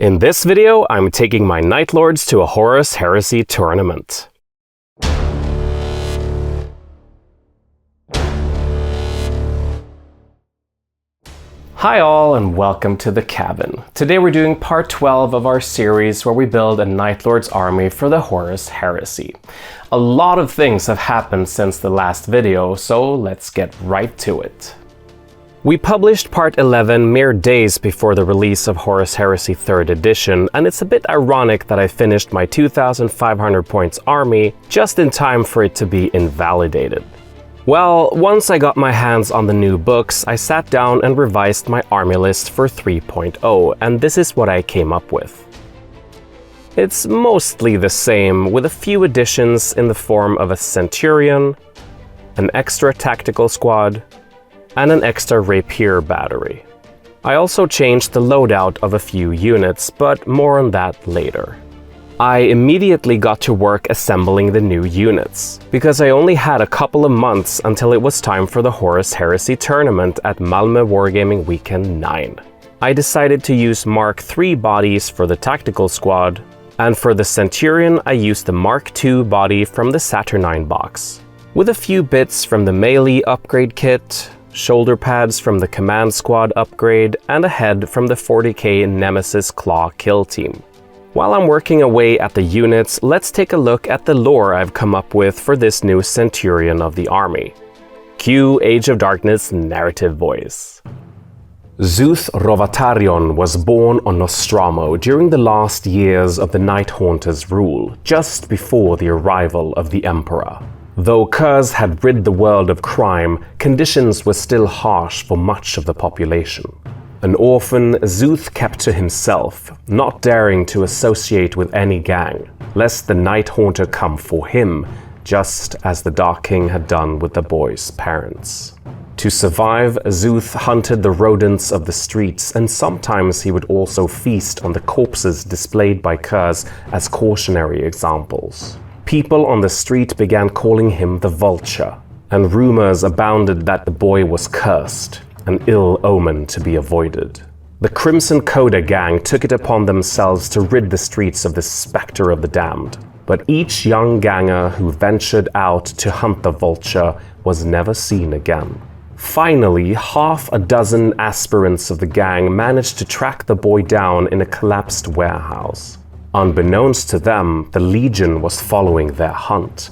In this video, I'm taking my Night Lords to a Horus Heresy Tournament. Hi all and welcome to the cabin. Today we're doing part 12 of our series where we build a Night Lord's army for the Horus Heresy. A lot of things have happened since the last video, so let's get right to it. We published part 11 mere days before the release of Horus Heresy 3rd edition, and it's a bit ironic that I finished my 2,500 points army just in time for it to be invalidated. Well, once I got my hands on the new books, I sat down and revised my army list for 3.0, and this is what I came up with. It's mostly the same, with a few additions in the form of a Centurion, an extra tactical squad, and an extra rapier battery. I also changed the loadout of a few units, but more on that later. I immediately got to work assembling the new units, because I only had a couple of months until it was time for the Horus Heresy Tournament at Malmö Wargaming Weekend IX. I decided to use Mark III bodies for the tactical squad, and for the Centurion I used the Mark II body from the Saturnine box, with a few bits from the melee upgrade kit, shoulder pads from the command squad upgrade, and a head from the 40k Nemesis Claw kill team. While I'm working away at the units, let's take a look at the lore I've come up with for this new Centurion of the army. Cue Age of Darkness narrative voice. Zuth Rovatarion was born on Nostramo during the last years of the Night Haunter's rule, just before the arrival of the Emperor. Though curse had rid the world of crime, conditions were still harsh for much of the population. An orphan, Zuth kept to himself, not daring to associate with any gang, lest the Night Haunter come for him, just as the Dark King had done with the boy's parents. To survive, Zuth hunted the rodents of the streets, and sometimes he would also feast on the corpses displayed by Kurz as cautionary examples. People on the street began calling him the Vulture, and rumors abounded that the boy was cursed, an ill omen to be avoided. The Crimson Coda gang took it upon themselves to rid the streets of the specter of the damned, but each young ganger who ventured out to hunt the Vulture was never seen again. Finally, half a dozen aspirants of the gang managed to track the boy down in a collapsed warehouse. Unbeknownst to them, the Legion was following their hunt,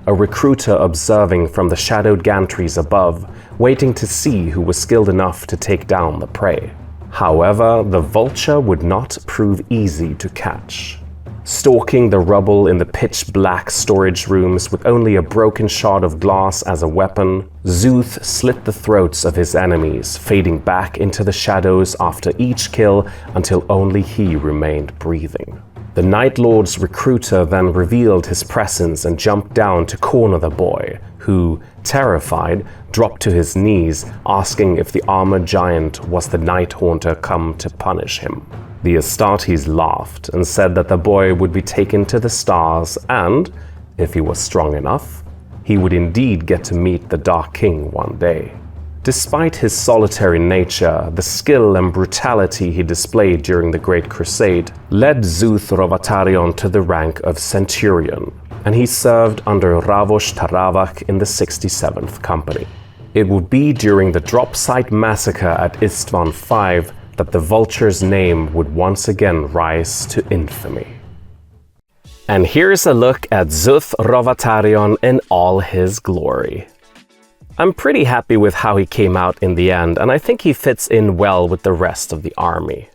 a recruiter observing from the shadowed gantries above, waiting to see who was skilled enough to take down the prey. However, the Vulture would not prove easy to catch. Stalking the rubble in the pitch-black storage rooms with only a broken shard of glass as a weapon, Zuth slit the throats of his enemies, fading back into the shadows after each kill until only he remained breathing. The Night Lord's recruiter then revealed his presence and jumped down to corner the boy, who, terrified, dropped to his knees, asking if the armored giant was the Night Haunter come to punish him. The Astartes laughed and said that the boy would be taken to the stars and, if he was strong enough, he would indeed get to meet the Dark King one day. Despite his solitary nature, the skill and brutality he displayed during the Great Crusade led Zuth Rovatarion to the rank of Centurion, and he served under Ravos Taravak in the 67th Company. It would be during the drop site massacre at Istvan V that the Vulture's name would once again rise to infamy. And here's a look at Zuth Rovatarion in all his glory. I'm pretty happy with how he came out in the end, and I think he fits in well with the rest of the army.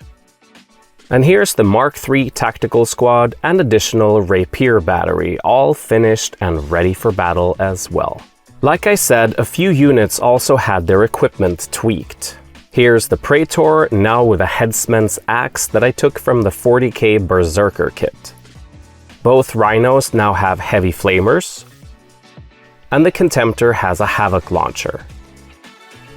And here's the Mark III tactical squad and additional rapier battery, all finished and ready for battle as well. Like I said, a few units also had their equipment tweaked. Here's the Praetor, now with a headsman's axe that I took from the 40k Berserker kit. Both Rhinos now have heavy flamers, and the Contemptor has a Havoc launcher.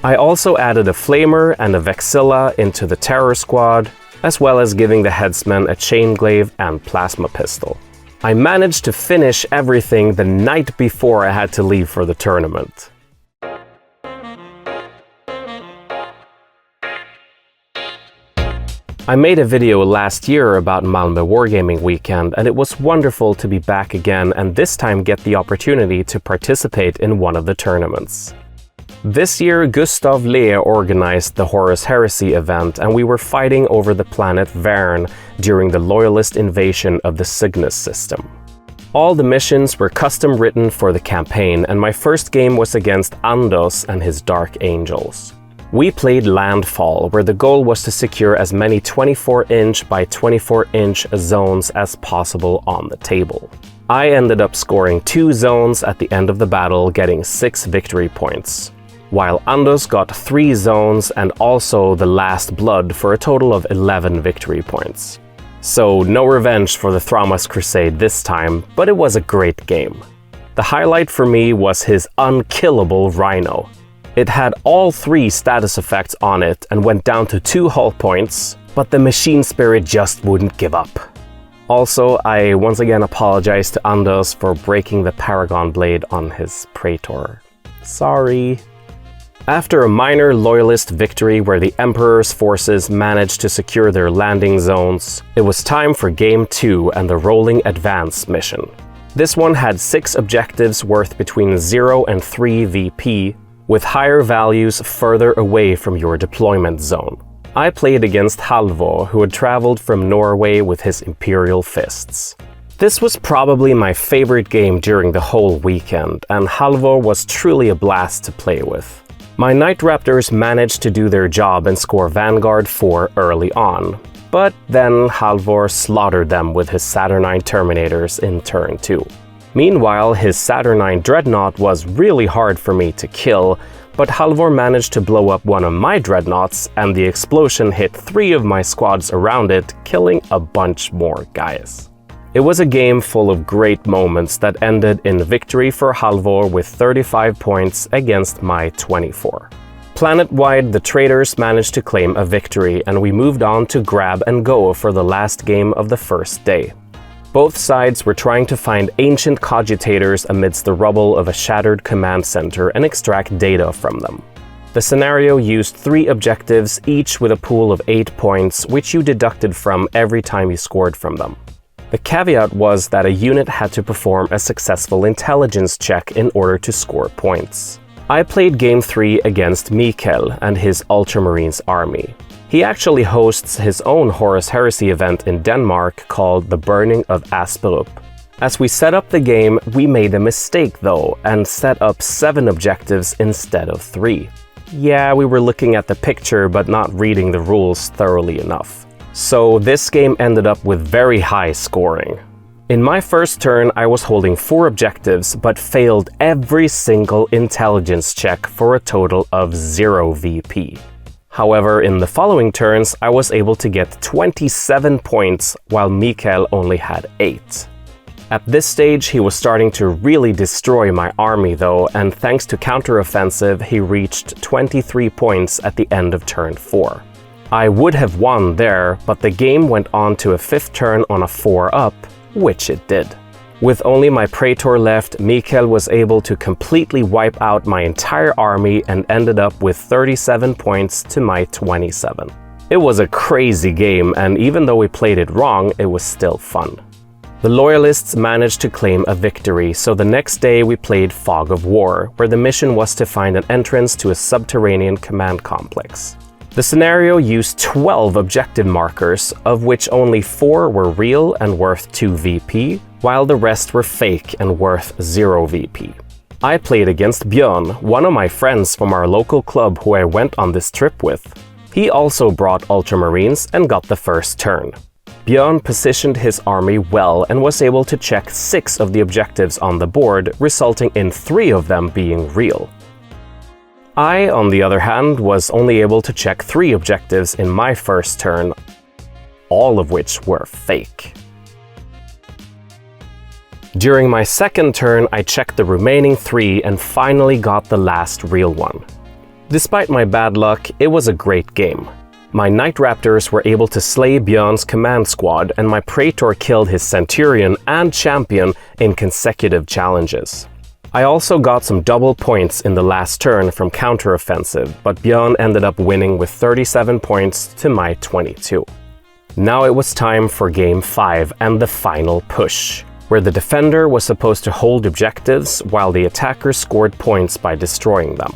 I also added a Flamer and a Vexilla into the Terror squad, as well as giving the headsman a chain glaive and plasma pistol. I managed to finish everything the night before I had to leave for the tournament. I made a video last year about Malmö Wargaming Weekend, and it was wonderful to be back again and this time get the opportunity to participate in one of the tournaments. This year, Gustav Lee organized the Horus Heresy event, and we were fighting over the planet Värn during the Loyalist invasion of the Cygnus system. All the missions were custom written for the campaign, and my first game was against Andos and his Dark Angels. We played Landfall, where the goal was to secure as many 24-inch by 24-inch zones as possible on the table. I ended up scoring 2 zones at the end of the battle, getting 6 victory points, while Andos got 3 zones and also the Last Blood for a total of 11 victory points. So no revenge for the Thramas Crusade this time, but it was a great game. The highlight for me was his unkillable Rhino. It had all 3 status effects on it and went down to 2 hull points, but the machine spirit just wouldn't give up. Also, I once again apologize to Andos for breaking the Paragon blade on his Praetor. Sorry. After a minor Loyalist victory where the Emperor's forces managed to secure their landing zones, it was time for Game 2 and the Rolling Advance mission. This one had 6 objectives worth between 0 and 3 VP, with higher values further away from your deployment zone. I played against Halvor, who had traveled from Norway with his Imperial Fists. This was probably my favorite game during the whole weekend, and Halvor was truly a blast to play with. My Night Raptors managed to do their job and score Vanguard 4 early on, but then Halvor slaughtered them with his Saturnine Terminators in turn 2. Meanwhile, his Saturnine Dreadnought was really hard for me to kill, but Halvor managed to blow up one of my Dreadnoughts, and the explosion hit 3 of my squads around it, killing a bunch more guys. It was a game full of great moments that ended in victory for Halvor with 35 points against my 24. Planet-wide, the traitors managed to claim a victory, and we moved on to grab and go for the last game of the first day. Both sides were trying to find ancient cogitators amidst the rubble of a shattered command center and extract data from them. The scenario used 3 objectives, each with a pool of 8 points, which you deducted from every time you scored from them. The caveat was that a unit had to perform a successful intelligence check in order to score points. I played Game 3 against Mikael and his Ultramarines army. He actually hosts his own Horus Heresy event in Denmark called The Burning of Asperup. As we set up the game, we made a mistake though, and set up 7 objectives instead of 3. Yeah, we were looking at the picture but not reading the rules thoroughly enough. So this game ended up with very high scoring. In my first turn, I was holding 4 objectives but failed every single intelligence check for a total of 0 VP. However, in the following turns, I was able to get 27 points, while Mikael only had 8. At this stage, he was starting to really destroy my army though, and thanks to counteroffensive, he reached 23 points at the end of turn 4. I would have won there, but the game went on to a 5th turn on a 4-up, which it did. With only my Praetor left, Mikael was able to completely wipe out my entire army and ended up with 37 points to my 27. It was a crazy game, and even though we played it wrong, it was still fun. The Loyalists managed to claim a victory, so the next day we played Fog of War, where the mission was to find an entrance to a subterranean command complex. The scenario used 12 objective markers, of which only 4 were real and worth 2 VP, while the rest were fake and worth 0 VP. I played against Björn, one of my friends from our local club who I went on this trip with. He also brought Ultramarines and got the first turn. Björn positioned his army well and was able to check 6 of the objectives on the board, resulting in 3 of them being real. I, on the other hand, was only able to check 3 objectives in my first turn, all of which were fake. During my second turn, I checked the remaining 3 and finally got the last real one. Despite my bad luck, it was a great game. My Night Raptors were able to slay Björn's command squad, and my Praetor killed his Centurion and Champion in consecutive challenges. I also got some double points in the last turn from counteroffensive, but Björn ended up winning with 37 points to my 22. Now it was time for Game 5 and the final push, where the defender was supposed to hold objectives while the attacker scored points by destroying them.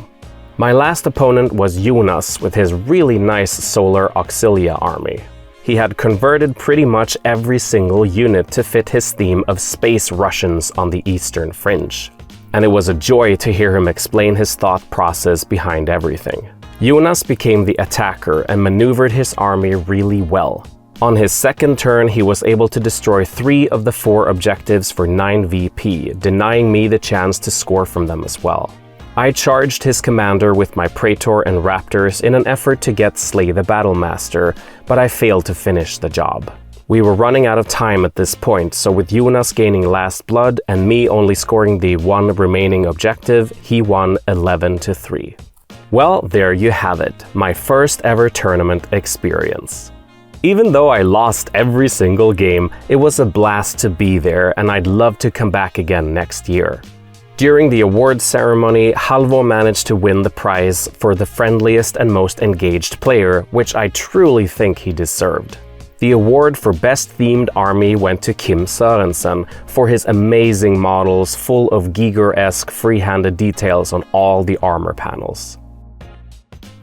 My last opponent was Jonas with his really nice Solar Auxilia army. He had converted pretty much every single unit to fit his theme of space Russians on the eastern fringe. And it was a joy to hear him explain his thought process behind everything. Jonas became the attacker and maneuvered his army really well. On his second turn, he was able to destroy 3 of the 4 objectives for 9 VP, denying me the chance to score from them as well. I charged his commander with my Praetor and Raptors in an effort to get Slay the Battlemaster, but I failed to finish the job. We were running out of time at this point, so with Jonas gaining last blood and me only scoring the 1 remaining objective, he won 11-3. Well, there you have it, my first ever tournament experience. Even though I lost every single game, it was a blast to be there and I'd love to come back again next year. During the awards ceremony, Halvor managed to win the prize for the friendliest and most engaged player, which I truly think he deserved. The award for Best Themed Army went to Kim Sørensen for his amazing models full of Giger-esque free-handed details on all the armor panels.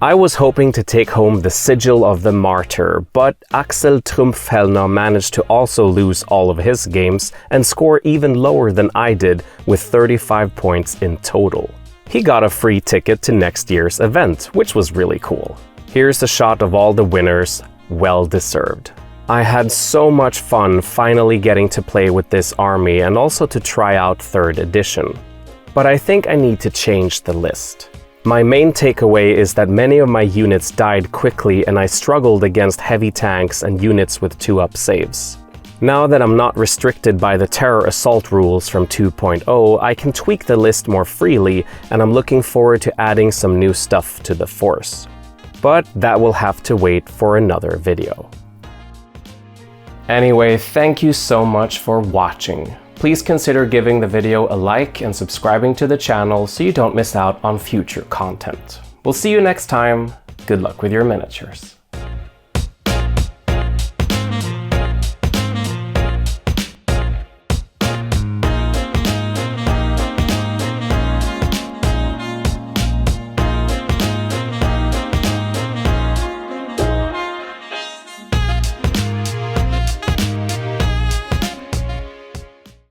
I was hoping to take home the Sigil of the Martyr, but Axel Trumpfellner managed to also lose all of his games and score even lower than I did with 35 points in total. He got a free ticket to next year's event, which was really cool. Here's a shot of all the winners, well deserved. I had so much fun finally getting to play with this army and also to try out 3rd edition. But I think I need to change the list. My main takeaway is that many of my units died quickly and I struggled against heavy tanks and units with 2-up saves. Now that I'm not restricted by the Terror Assault rules from 2.0, I can tweak the list more freely and I'm looking forward to adding some new stuff to the force. But that will have to wait for another video. Anyway, thank you so much for watching. Please consider giving the video a like and subscribing to the channel so you don't miss out on future content. We'll see you next time. Good luck with your miniatures.